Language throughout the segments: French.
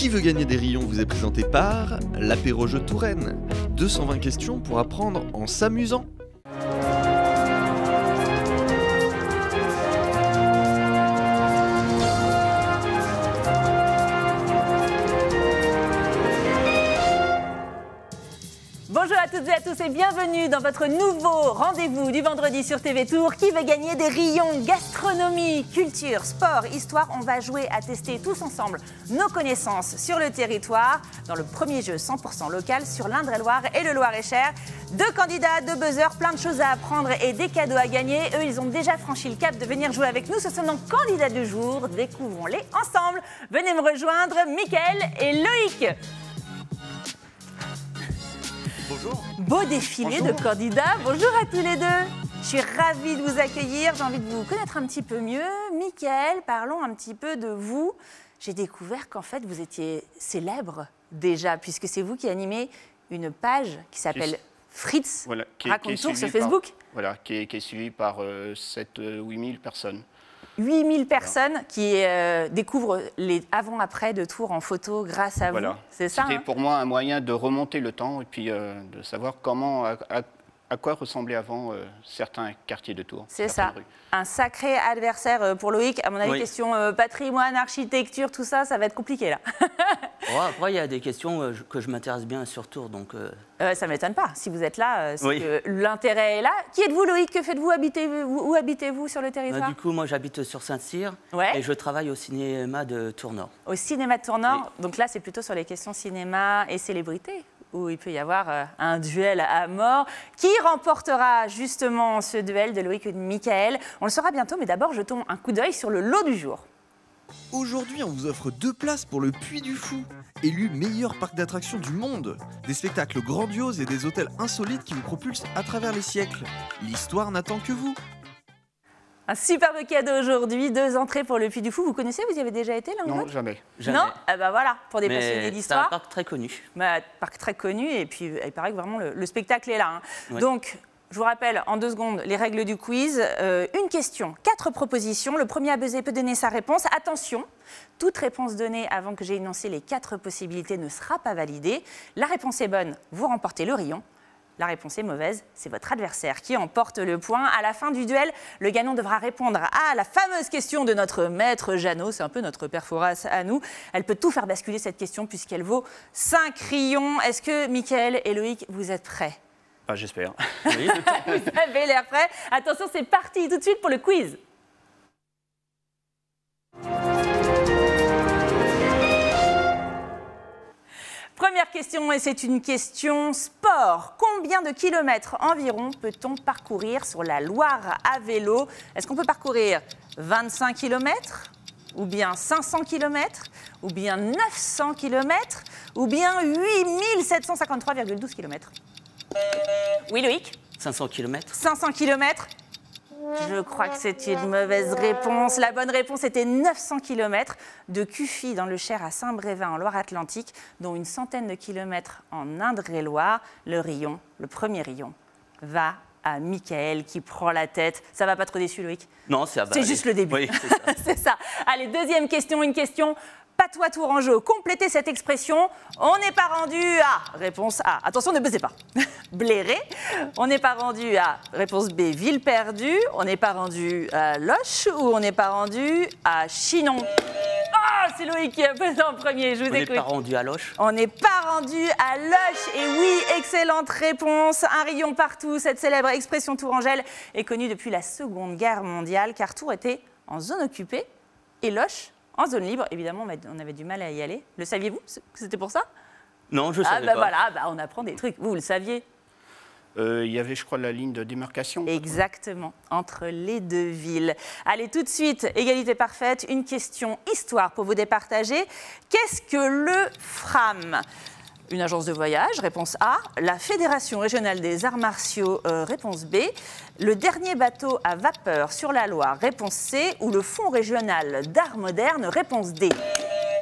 Qui veut gagner des rayons vous est présenté par l'apéro jeu Touraine. 220 questions pour apprendre en s'amusant. Bonjour à toutes et à tous et bienvenue dans votre nouveau rendez-vous du vendredi sur TV Tour. Qui veut gagner des rayons gastronomie, culture, sport, histoire? On va jouer à tester tous ensemble nos connaissances sur le territoire dans le premier jeu 100% local sur l'Indre-et-Loire et le Loir-et-Cher. 2 candidats, 2 buzzers, plein de choses à apprendre et des cadeaux à gagner. Eux, ils ont déjà franchi le cap de venir jouer avec nous. Ce sont nos candidats du jour. Découvrons-les ensemble. Venez me rejoindre, Mickaël et Loïc. Bonjour. Beau défilé de candidats. Bonjour à tous les deux. Je suis ravie de vous accueillir. J'ai envie de vous connaître un petit peu mieux. Mickaël, parlons un petit peu de vous. J'ai découvert qu'en fait, vous étiez célèbre déjà, puisque c'est vous qui animez une page qui s'appelle Fritz. Voilà, Raconte Tour sur Facebook. Voilà, qui est suivi par 7-8 000 personnes. 8000 personnes qui découvrent les avant-après de Tours en photo grâce à vous. C'est ça. C'était pour moi un moyen de remonter le temps et puis de savoir comment, à quoi ressemblaient avant certains quartiers de Tours. C'est ça. Rues. Un sacré adversaire pour Loïc. À mon avis, Oui. question patrimoine, architecture, tout ça, ça va être compliqué là. Après, il y a des questions que je m'intéresse bien sur Tours, donc... Ça ne m'étonne pas. Si vous êtes là, c'est Oui. que l'intérêt est là. Qui êtes-vous, Loïc? Que faites-vous? Où habitez-vous sur le territoire? Du coup, moi, j'habite sur Saint-Cyr Ouais. et je travaille au cinéma de Tours-Nord. Au cinéma de Tours-Nord. Oui. Donc là, c'est plutôt sur les questions cinéma et célébrité, où il peut y avoir un duel à mort. Qui remportera justement ce duel de Loïc et de Mickaël? On le saura bientôt, mais d'abord, jetons un coup d'œil sur le lot du jour. Aujourd'hui, on vous offre 2 places pour le Puy du Fou, élu meilleur parc d'attractions du monde. Des spectacles grandioses et des hôtels insolites qui vous propulsent à travers les siècles. L'histoire n'attend que vous. Un superbe cadeau aujourd'hui, 2 entrées pour le Puy du Fou. Vous connaissez? Vous y avez déjà été l'un ou Non, l'autre? jamais. Jamais. Non? Ah bah voilà, pour des passionnés Mais c'est un d'histoire. parc très connu. Parc très connu et puis il paraît que vraiment le spectacle est là. Hein. Ouais. Donc, je vous rappelle en 2 secondes les règles du quiz. Une question, 4 propositions. Le premier à buzzer peut donner sa réponse. Attention, toute réponse donnée avant que j'ai énoncé les 4 possibilités ne sera pas validée. La réponse est bonne, vous remportez le rayon. La réponse est mauvaise, c'est votre adversaire qui emporte le point. À la fin du duel, le gagnant devra répondre à la fameuse question de notre maître Jeannot. C'est un peu notre père Fouras à nous. Elle peut tout faire basculer cette question puisqu'elle vaut 5 rayons. Est-ce que Mickaël et Loïc, vous êtes prêts? Ah, j'espère. Oui. Vous avez l'air prêts. Attention, c'est parti tout de suite pour le quiz. Première question, et c'est une question sport. Combien de kilomètres environ peut-on parcourir sur la Loire à vélo? Est-ce qu'on peut parcourir 25 kilomètres, ou bien 500 kilomètres, ou bien 900 kilomètres, ou bien 8753,12 kilomètres? Oui, Loïc? 500 km. 500 kilomètres? Je crois que c'est une mauvaise réponse. La bonne réponse était 900 km de Cuffy dans le Cher à Saint-Brévin en Loire-Atlantique, dont une centaine de kilomètres en Indre-et-Loire. Le rayon, le premier rayon, va à Mickaël qui prend la tête. Ça va pas trop déçu, Loïc? Non, c'est C'est juste le début. Oui, c'est ça. C'est ça. Allez, deuxième question, une question patois tourangeau. Complétez cette expression. On n'est pas rendu à réponse A. Attention, ne buzzez pas. Bléré. On n'est pas rendu à réponse B. Ville perdue. On n'est pas rendu à Loche ou on n'est pas rendu à Chinon. Ah, c'est Loïc qui a posé en premier. Je vous On n'est écoute. pas rendu à Loche. On n'est pas rendu à Loche. Et oui, excellente réponse. Un rayon partout. Cette célèbre expression tourangelle est connue depuis la Seconde Guerre mondiale, car Tours était en zone occupée et Loche en zone libre. Évidemment, on avait du mal à y aller. Le saviez-vous que c'était pour ça? Non, je savais bah pas. voilà, on apprend des trucs. Vous le saviez? Il y avait, je crois, la ligne de démarcation. Exactement, entre les 2 villes. Allez, tout de suite, égalité parfaite, une question histoire pour vous départager. Qu'est-ce que le FRAM? Une agence de voyage, réponse A. La Fédération régionale des arts martiaux, réponse B. Le dernier bateau à vapeur sur la Loire, réponse C. Ou le Fonds régional d'art moderne, réponse D.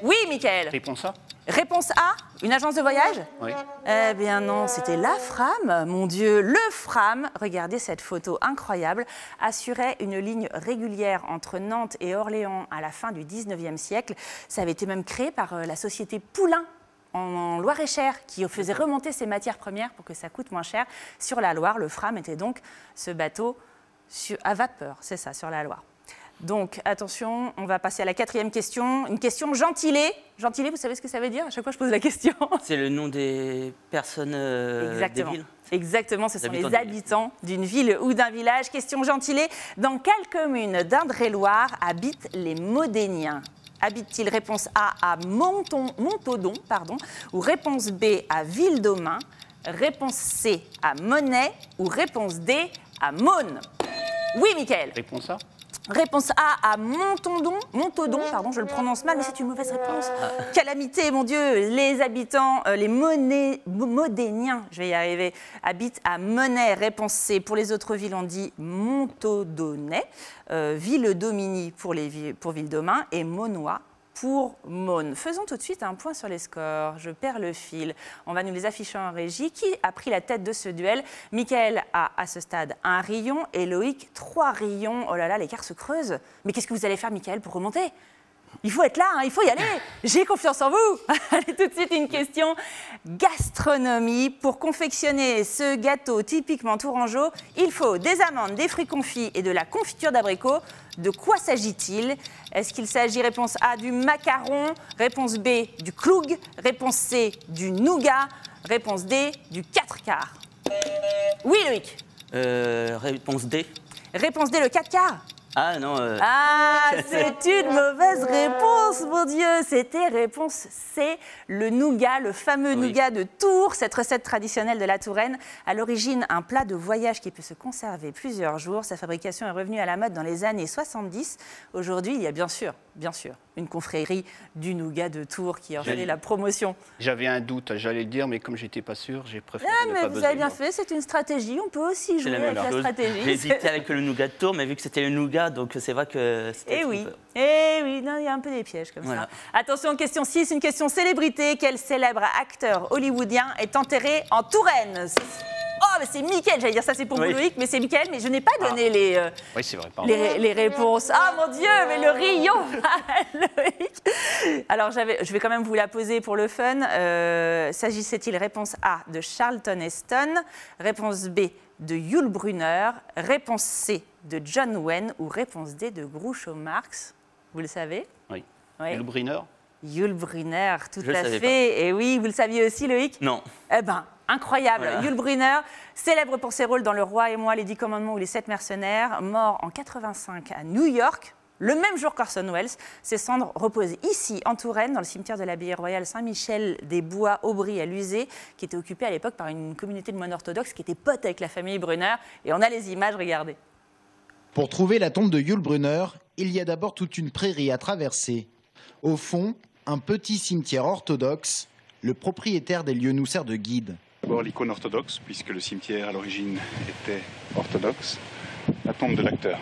Oui, Mickaël? Réponse A. Réponse A, une agence de voyage? Oui. Eh bien non, c'était la Fram, mon Dieu. Le Fram, regardez cette photo incroyable, assurait une ligne régulière entre Nantes et Orléans à la fin du 19e siècle. Ça avait été même créé par la société Poulain en Loire-et-Cher, qui faisait remonter ses matières premières pour que ça coûte moins cher sur la Loire. Le Fram était donc ce bateau à vapeur, c'est ça, sur la Loire. Donc, attention, on va passer à la 4e question. Une question gentilée. Gentilée, vous savez ce que ça veut dire? À chaque fois, je pose la question. C'est le nom des personnes des villes. Exactement, ce sont les habitants d'une ville ou d'un village. Question gentilée. Dans quelle commune d'Indre-et-Loire habitent les Modéniens? Habitent-ils, réponse A, à Montaudoin, ou réponse B, à Ville-d'Aumont, réponse C, à Monnet, ou réponse D, à Mosnes? Oui, Mickaël. Réponse A. Réponse A à Montaudoin, je le prononce mal, mais c'est une mauvaise réponse. Calamité, mon Dieu, les habitants, les Modéniens, je vais y arriver, habitent à Monnet, réponse C. Pour les autres villes, on dit Montaudonnais, Ville-Domini pour Ville-d'Aumont et Monois pour Mosnes. Faisons tout de suite un point sur les scores. Je perds le fil. On va nous les afficher en régie. Qui a pris la tête de ce duel? Mickaël a à ce stade 1 rayon et Loïc 3 rayons. Oh là là, l'écart se creuse. Mais qu'est-ce que vous allez faire, Mickaël, pour remonter? Il faut être là, hein, il faut y aller. J'ai confiance en vous. Allez, tout de suite, une question gastronomie. Pour confectionner ce gâteau typiquement tourangeau, il faut des amandes, des fruits confits et de la confiture d'abricot. De quoi s'agit-il? Est-ce qu'il s'agit, réponse A, du macaron, réponse B, du cloug, réponse C, du nougat, réponse D, du 4 quarts? Oui, Loïc. Réponse D. Réponse D, le 4 quarts? Ah non. Ah, c'est une mauvaise réponse, mon Dieu. C'était réponse C, le nougat, le fameux nougat de Tours, cette recette traditionnelle de la Touraine. À l'origine, un plat de voyage qui peut se conserver plusieurs jours. Sa fabrication est revenue à la mode dans les années 70. Aujourd'hui, il y a bien sûr, une confrérie du nougat de Tours qui a fait la promotion. J'avais un doute, j'allais le dire, mais comme j'étais pas sûr, j'ai préféré ne mais pas vous buzzer, avez bien moi. fait, c'est une stratégie. On peut aussi jouer avec la stratégie. J'ai hésité avec le nougat de Tours, mais vu que c'était le nougat, donc c'est vrai que c'était... Eh oui, non, il y a un peu des pièges comme ça. Attention, question 6, une question célébrité. Quel célèbre acteur hollywoodien est enterré en Touraine? Oh, mais c'est Mickaël, j'allais dire ça, c'est pour vous, Loïc, mais c'est Mickaël, mais je n'ai pas donné Oui, c'est vrai, pardon. les réponses. Ah, mon Dieu, mais le rayon Loïc. Alors, je vais quand même vous la poser pour le fun. S'agissait-il, réponse A, de Charlton Heston, réponse B, de Yul Brynner, réponse C, de John Wayne, ou réponse D, de Groucho Marx? Vous le savez? Oui. Yul Brynner. Yul Brynner, tout à fait. Et oui, vous le saviez aussi, Loïc? Non. Eh ben, incroyable. Voilà. Yul Brynner, célèbre pour ses rôles dans Le Roi et moi, Les 10 Commandements ou Les 7 Mercenaires, mort en 85 à New York, le même jour qu'Orson Welles. Ses cendres reposent ici, en Touraine, dans le cimetière de l'abbaye royale Saint-Michel-des-Bois-Aubry à Luzé, qui était occupé à l'époque par une communauté de moines orthodoxes qui était pote avec la famille Brynner. Et on a les images, regardez. Pour trouver la tombe de Yul Brynner, il y a d'abord toute une prairie à traverser. Au fond, un petit cimetière orthodoxe. Le propriétaire des lieux nous sert de guide. D'abord l'icône orthodoxe, puisque le cimetière à l'origine était orthodoxe. La tombe de l'acteur.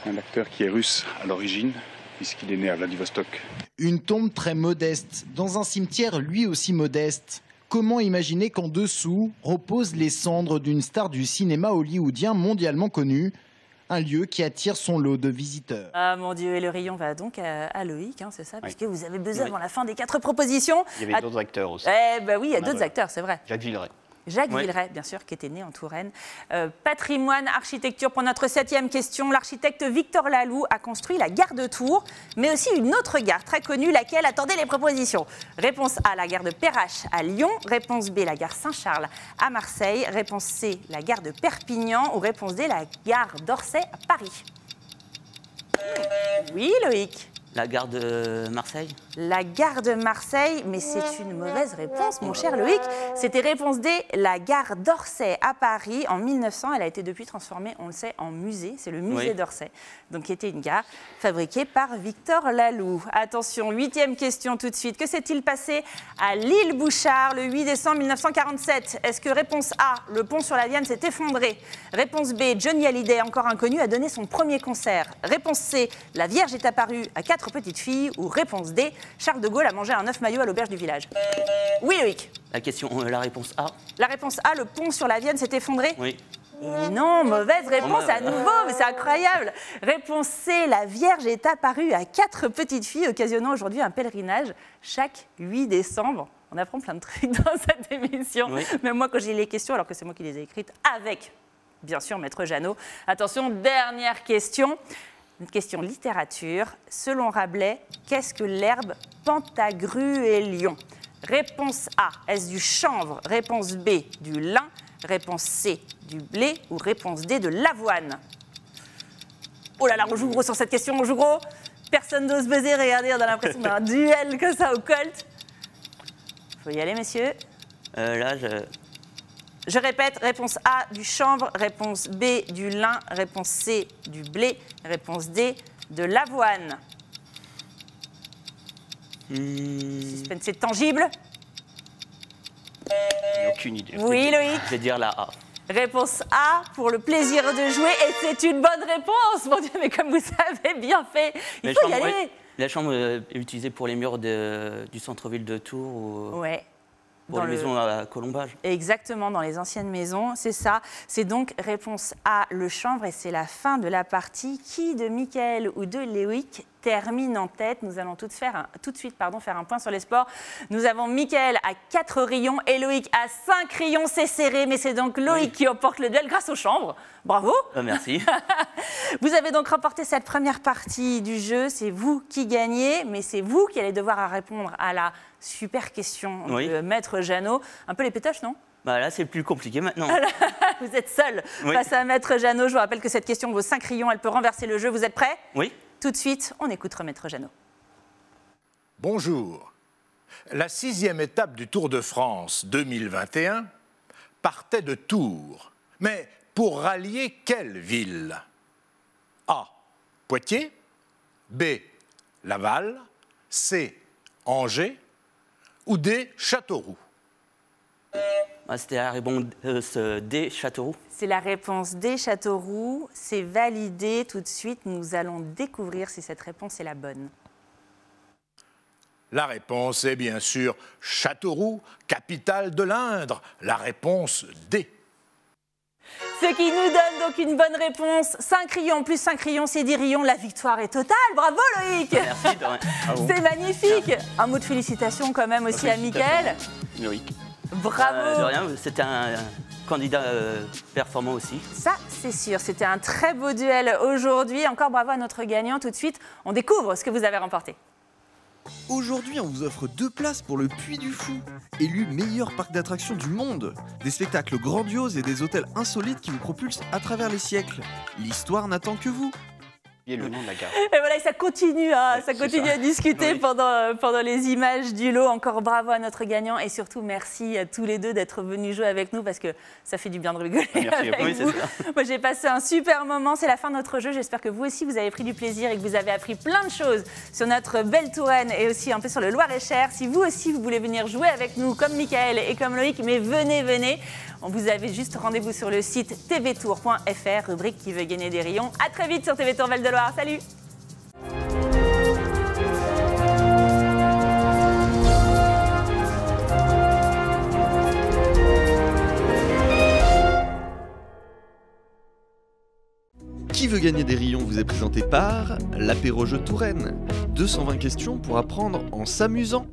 Un acteur qui est russe à l'origine, puisqu'il est né à Vladivostok. Une tombe très modeste, dans un cimetière lui aussi modeste. Comment imaginer qu'en dessous reposent les cendres d'une star du cinéma hollywoodien mondialement connue? Un lieu qui attire son lot de visiteurs. Ah mon Dieu, et le rayon va donc à Loïc, hein, c'est ça, puisque vous avez besoin avant la fin des 4 propositions. Il y avait d'autres acteurs aussi. Eh ben oui, il y a d'autres acteurs, c'est vrai. Jacques Villeray. Jacques Villeray, bien sûr, qui était né en Touraine. Patrimoine, architecture, pour notre 7e question. L'architecte Victor Laloux a construit la gare de Tours, mais aussi une autre gare très connue, laquelle attendait les propositions. Réponse A, la gare de Perrache à Lyon. Réponse B, la gare Saint-Charles à Marseille. Réponse C, la gare de Perpignan. Ou réponse D, la gare d'Orsay à Paris. Oui, Loïc. La gare de Marseille? La gare de Marseille, mais c'est une mauvaise réponse, mon cher Loïc. C'était réponse D, la gare d'Orsay à Paris. En 1900, elle a été depuis transformée, on le sait, en musée. C'est le musée d'Orsay, donc qui était une gare fabriquée par Victor Laloux. Attention, 8e question tout de suite. Que s'est-il passé à l'île Bouchard le 8 décembre 1947? Est-ce que réponse A, le pont sur la Vienne s'est effondré? Réponse B, Johnny Hallyday, encore inconnu, a donné son premier concert. Réponse C, la Vierge est apparue à 4 4 petites filles. Ou réponse D, Charles de Gaulle a mangé un œuf maillot à l'auberge du village. Oui, Loïc. La réponse A. La réponse A, le pont sur la Vienne s'est effondré? Oui. Et non, mauvaise réponse à nouveau, mais c'est incroyable. Réponse C, la Vierge est apparue à 4 petites filles, occasionnant aujourd'hui un pèlerinage chaque 8 décembre. On apprend plein de trucs dans cette émission. Oui. Même moi, quand j'ai les questions, alors que c'est moi qui les ai écrites, avec, bien sûr, Maître Jeannot. Attention, dernière question. Une question littérature. Selon Rabelais, qu'est-ce que l'herbe pentagruélion? Réponse A, est-ce du chanvre? Réponse B, du lin? Réponse C, du blé? Ou réponse D, de l'avoine? Oh là là, on joue gros sur cette question, on joue gros. Personne n'ose buzzer, regardez, on a l'impression d'un duel comme ça au Colt. Faut y aller, messieurs. Je répète, réponse A, du chanvre, réponse B, du lin, réponse C, du blé, réponse D, de l'avoine. Suspense, c'est tangible? J'ai aucune idée. Oui, Loïc. Je vais dire la A. Réponse A, pour le plaisir de jouer, et c'est une bonne réponse. Mon Dieu, mais comme vous savez bien fait, il faut y aller. Oui. La chambre est utilisée pour les murs du centre-ville de Tours ou Ouais. pour les maisons à colombage. Exactement, dans les anciennes maisons, c'est ça. C'est donc réponse A, le chanvre, et c'est la fin de la partie. Qui de Mickaël ou de Loïc termine en tête? Nous allons tout de suite faire un point sur les sports. Nous avons Mickaël à 4 rayons et Loïc à 5 rayons. C'est serré, mais c'est donc Loïc qui emporte le duel grâce au chanvre. Bravo. Merci. Vous avez donc remporté cette première partie du jeu. C'est vous qui gagnez, mais c'est vous qui allez devoir répondre à la super question de Maître Jeannot. Un peu les pétoches, non? Bah là, c'est plus compliqué maintenant. Vous êtes seul face à Maître Jeannot. Je vous rappelle que cette question vaut 5 rayons. Elle peut renverser le jeu. Vous êtes prêts? Oui. Tout de suite, on écoute Maître Jeannot. Bonjour. La 6e étape du Tour de France 2021 partait de Tours. Mais pour rallier quelle ville? A. Poitiers. B. Laval. C. Angers. Ou D. Châteauroux. C'était la réponse D, Châteauroux. C'est la réponse D, Châteauroux. C'est validé tout de suite. Nous allons découvrir si cette réponse est la bonne. La réponse est bien sûr Châteauroux, capitale de l'Indre. La réponse D. Ce qui nous donne donc une bonne réponse. 5 rayons plus 5 rayons, c'est 10 rayons. La victoire est totale. Bravo Loïc. Merci. C'est magnifique. Un mot de félicitations quand même aussi à Mickaël. Loïc. Bravo. De rien, c'était un candidat performant aussi. Ça, c'est sûr. C'était un très beau duel aujourd'hui. Encore bravo à notre gagnant. Tout de suite, on découvre ce que vous avez remporté. Aujourd'hui, on vous offre 2 places pour le Puy du Fou, élu meilleur parc d'attractions du monde. Des spectacles grandioses et des hôtels insolites qui vous propulsent à travers les siècles. L'histoire n'attend que vous. Et le nom de la gare. Et voilà, et ça continue, à discuter pendant les images du lot. Encore bravo à notre gagnant et surtout merci à tous les deux d'être venus jouer avec nous parce que ça fait du bien de rigoler avec vous. Moi, j'ai passé un super moment. C'est la fin de notre jeu. J'espère que vous aussi, vous avez pris du plaisir et que vous avez appris plein de choses sur notre belle Touraine et aussi un peu sur le Loir-et-Cher. Si vous aussi, vous voulez venir jouer avec nous comme Mickaël et comme Loïc, mais venez. Vous avez juste rendez-vous sur le site tvtour.fr, rubrique qui veut gagner des rayons. À très vite sur TV Tour Val-de-Loire. Salut! Qui veut gagner des rayons vous est présenté par l'apéro jeu Touraine. 220 questions pour apprendre en s'amusant.